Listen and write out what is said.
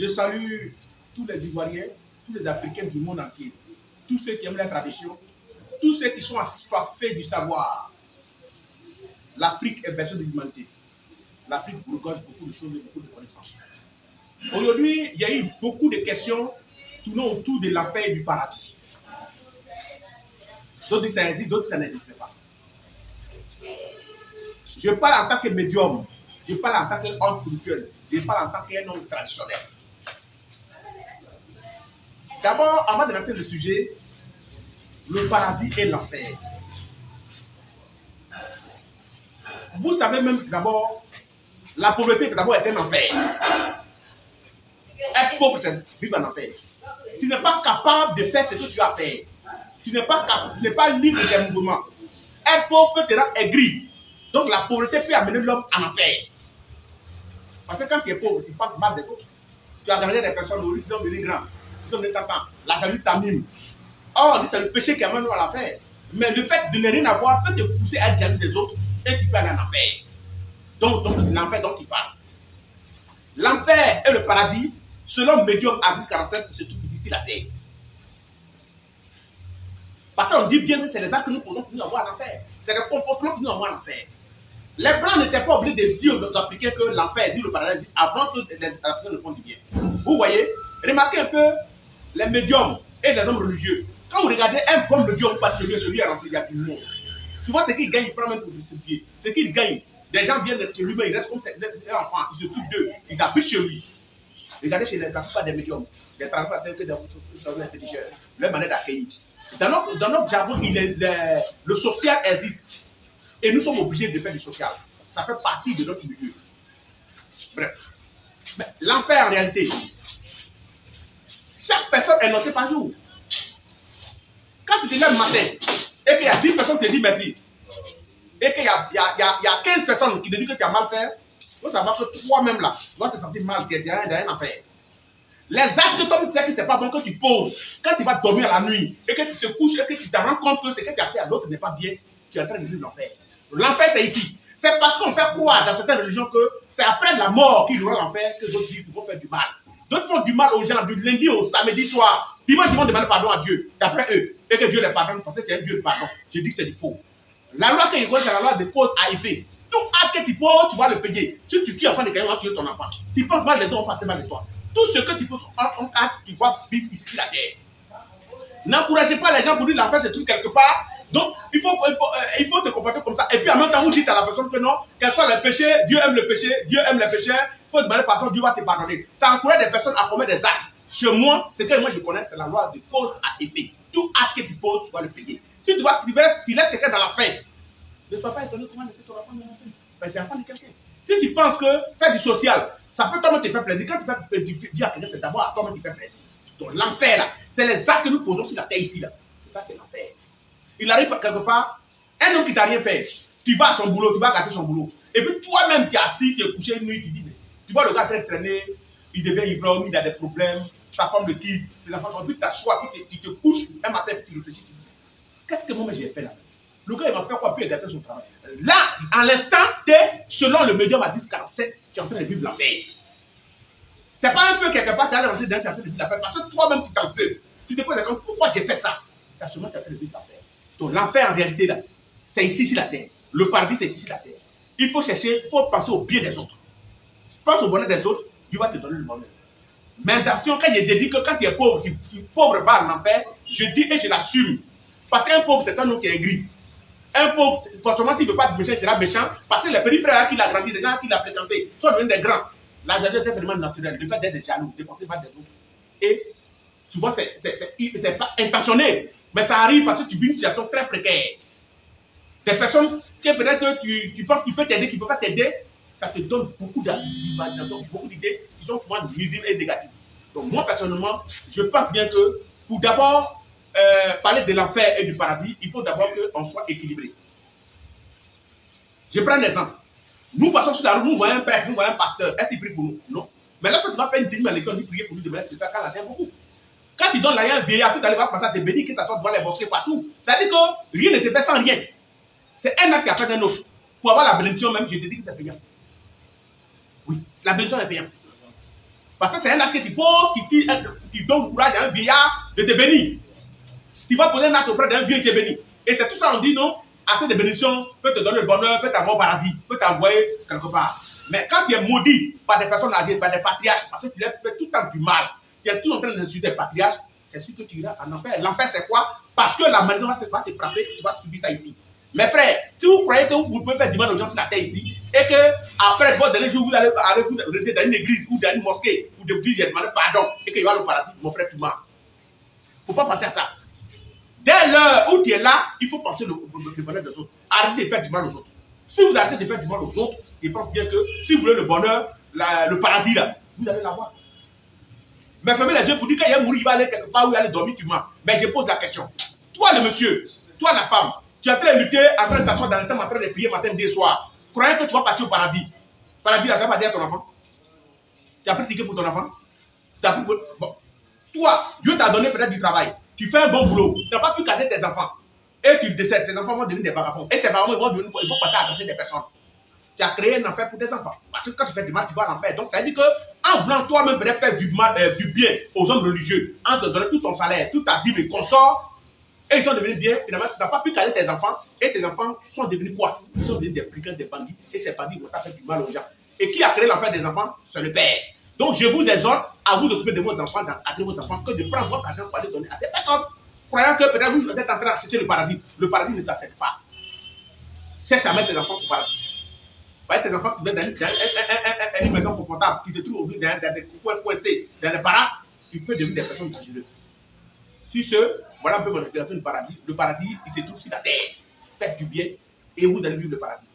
Je salue tous les Ivoiriens, tous les Africains du monde entier, tous ceux qui aiment la tradition, tous ceux qui sont assoiffés du savoir. L'Afrique est berceau de l'humanité. L'Afrique regorge beaucoup de choses et beaucoup de connaissances. Aujourd'hui, il y a eu beaucoup de questions tournant autour de l'enfer et du paradis. D'autres disent que ça existe, d'autres ça n'existe pas. Je parle en tant que médium, je parle en tant qu'homme spirituel, je parle en tant qu'un homme traditionnel. D'abord, avant de rentrer dans le sujet, le paradis et l'enfer. Vous savez même d'abord, la pauvreté d'abord est un enfer. Être pauvre, c'est vivre en enfer. Tu n'es pas capable de faire ce que tu as fait. Tu n'es pas libre des mouvements. Être pauvre peut te rendre aigri. Donc la pauvreté peut amener l'homme en enfer. Parce que quand tu es pauvre, tu penses mal des autres. Tu as regardé des personnes au qui sont devenues grands, qui sont devenues tentants. La jalousie t'anime. Or, c'est le péché qui amène à l'enfer. Mais le fait de ne rien avoir peut te pousser à être jaloux des autres et tu peux aller en enfer. Donc l'enfer dont tu parles. L'enfer et le paradis, selon Médium Aziz 47, se trouve ici la terre. Parce qu'on dit bien que c'est les actes que nous posons pour nous envoyer en enfer. C'est les comportements qui nous envoient en enfer. Les Blancs n'étaient pas obligés de dire aux Africains que l'enfer existe, le paradis existe, avant que les Africains ne font du bien. Vous voyez, remarquez un peu les médiums et les hommes religieux. Quand vous regardez un bon médium pas chez lui est rempli, il y a du monde. Souvent, ce qu'il gagne, il prend même pour distribuer. Ce qu'il gagne, des gens viennent de chez lui, mais ils restent comme des enfants, ils s'occupent d'eux, ils habitent chez lui. Regardez chez la plupart des médiums, des travailleurs que des féticheurs, leur manière d'accueillir. Dans notre jargon, le social existe. Et nous sommes obligés de faire du social. Ça fait partie de notre milieu. Bref. L'enfer, en réalité, chaque personne est notée par jour. Quand tu te lèves le matin, et qu'il y a 10 personnes qui te disent merci, et qu'il y a 15 personnes qui te disent que tu as mal fait, il faut savoir que toi-même là, tu vas te sentir mal, tu es dans un enfer. Les actes que toi tu sais que ce n'est pas bon que tu poses, quand tu vas dormir la nuit, et que tu te couches, et que tu te rends compte que ce que tu as fait à l'autre n'est pas bien, tu es en train de vivre l'enfer. L'enfer, c'est ici. C'est parce qu'on fait croire dans certaines religions que c'est après la mort qu'il y aura l'enfer que d'autres disent qu'ils vont faire du mal. D'autres font du mal aux gens du lundi au samedi soir. Dimanche, ils vont demander pardon à Dieu, d'après eux, et que Dieu les pardonne parce que c'est un Dieu de pardon. Je dis que c'est du faux. La loi qu'il y a, c'est la loi de cause à effet. Tout acte que tu poses, tu vas le payer. Si tu tues l'enfant de quelqu'un, tu tues ton enfant. Tu penses mal des autres, on passe mal de toi. Tout ce que tu poses en acte, tu dois vivre ici sur la terre. N'encouragez pas les gens pour dire l'enfer se trouve quelque part. Donc, il faut te comporter comme ça. Et puis en même temps, vous dites à la personne que non, quel soit le péché, Dieu aime le péché, Dieu aime les pécheurs. Il faut demander pardon, Dieu va te pardonner. Ça encourage des personnes à commettre des actes. Chez moi, ce que moi je connais, c'est la loi de cause à effet. Tout acte que tu poses, tu vas le payer. Si tu laisses quelqu'un dans la faim, ne sois pas étonné comment laisser ton enfant dans la faim. Ben, c'est l'enfant de quelqu'un. Si tu penses que faire du social, ça peut toi-même te faire plaisir. Quand tu fais du bien à quelqu'un, c'est d'abord à toi-même qui fait plaisir. Donc l'enfer là, c'est les actes que nous posons sur la terre ici là. C'est ça qui est l'enfer. Il arrive quelque part, un homme qui t'a rien fait, tu vas à son boulot, tu vas gâter son boulot. Et puis toi-même, tu es assis, tu es couché une nuit, tu dis, mais tu vois le gars très traîné, il devient ivrogne, il a des problèmes, sa femme le quitte, ses enfants sont, puis tu as choix, puis tu te couches un matin, puis tu réfléchis, tu dis, qu'est-ce que moi j'ai fait là? Le gars il m'a fait quoi, puis il a gâté son travail. Là, à l'instant, tu es, selon le médium Aziz 47, tu es en train de vivre l'enfer. C'est pas un feu quelque part, tu es allé rentrer dedans, tu es en train de vivre l'enfer, parce que toi-même tu t'en fais. Tu te poses la question, pourquoi j'ai fait ça? C'est seulement tu es en train de vivre l'enfer. Donc l'enfer en réalité là, c'est ici sur la terre. Le paradis c'est ici sur la terre. Il faut chercher, il faut penser au bien des autres. Pense au bonheur des autres, Dieu va te donner le bonheur. Mais attention, quand je te dis que quand tu es pauvre, tu pauvre vas en enfer, je dis et je l'assume. Parce qu'un pauvre c'est un homme qui est aigri. Un pauvre, forcément s'il ne veut pas être méchant, il sera méchant. Parce que les petits frères qui a grandi, les gens qui l'ont fréquenté, sont devenus des grands. La jalousie est un phénomène naturel, le fait d'être jaloux, de penser mal des autres. Et souvent c'est pas intentionné. Mais ça arrive parce que tu vis une situation très précaire. Des personnes qui peut-être que tu penses qu'il peut t'aider, qu'il ne peut pas t'aider, ça te donne beaucoup d'imagination, beaucoup d'idées qui sont souvent nuisibles et négatives. Donc moi personnellement, je pense bien que pour d'abord parler de l'enfer et du paradis, il faut d'abord qu'on soit équilibré. Je prends un exemple. Nous passons sur la route, nous voyons un père, nous voyons un pasteur. Est-ce qu'il prie pour nous? Non. Mais lorsque tu vas faire une dîme à l'école, on dit prier pour lui de mettre ça quand l'argent beaucoup. Quand tu donnes l'argent à un vieillard, tout à l'heure va passer à te bénir, que ça soit devant les bosquets partout. Ça veut dire que rien ne se fait sans rien. C'est un acte qui a fait d'un autre. Pour avoir la bénédiction même, je te dis que c'est payant. Oui, la bénédiction est payante. Parce que c'est un acte que tu poses qui donne courage à un vieillard de te bénir. Tu vas poser un acte auprès d'un vieux qui te bénit. Et c'est tout ça, on dit non, assez de bénédictions peut te donner le bonheur, peut t'avoir au paradis, peut t'envoyer quelque part. Mais quand tu es maudit par des personnes âgées, par des patriarches, parce que tu leur fais tout le temps du mal, tu es tout en train d'insulter des patriarches, c'est sûr que tu iras en enfer. L'enfer, c'est quoi? Parce que la malédiction va te frapper, tu vas subir ça ici. Mes frères, si vous croyez que vous pouvez faire du mal aux gens sur la terre ici, et que après votre dernier jour, vous allez vous rester dans une église ou dans une mosquée, ou de dire j'ai demandé pardon, et qu'il va au paradis, mon frère, tu mens. Il ne faut pas penser à ça. Dès l'heure où tu es là, il faut penser le bonheur des autres. Arrêtez de faire du mal aux autres. Si vous arrêtez de faire du mal aux autres, je pense bien que si vous voulez le bonheur, le paradis là, vous allez l'avoir. Mais fermez les yeux pour dire qu'il va mourir, il va aller quelque part où il va aller dormir, tu mens. Mais je pose la question. Toi le monsieur, toi la femme, tu es en train de lutter, en train de t'asseoir dans le temps, en train de prier matin, midi et soir. Croyez que tu vas partir au paradis. Paradis là, tu vas pas dire à ton enfant. Tu as pris ticket pour ton enfant. Bon. Toi, Dieu t'a donné peut-être du travail. Tu fais un bon boulot. Tu n'as pas pu casser tes enfants. Et tu décèdes. Tes enfants vont devenir des vagabonds. Et ces vagabonds, ils vont passer à agresser des personnes. Tu as créé un enfer pour tes enfants. Parce que quand tu fais du mal, tu vas à l'enfer. Donc ça veut dire qu'en voulant toi-même peut-être faire du bien aux hommes religieux, en te donnant tout ton salaire, toute ta dîme et consort, et ils sont devenus bien, finalement, tu n'as pas pu caser tes enfants. Et tes enfants sont devenus quoi? Ils sont devenus des brigands, des bandits. Et ces bandits vont faire du mal aux gens. Et qui a créé l'enfer des enfants? C'est le Père. Donc je vous exhorte à vous occuper de vos enfants, que de prendre votre argent pour aller donner à des personnes. Croyant que peut-être vous êtes en train d'acheter le paradis. Le paradis ne s'achète pas. Cherche à mettre tes enfants au paradis. Voyez tes enfants qui viennent dans une maison confortable, qui se trouvent aujourd'hui dans des coins coincés, dans les baraques, ils peuvent devenir des personnes dangereuses. Sur ce, voilà un peu votre explication du paradis. Le paradis, il se trouve sur la terre. Faites du bien et vous allez vivre le paradis.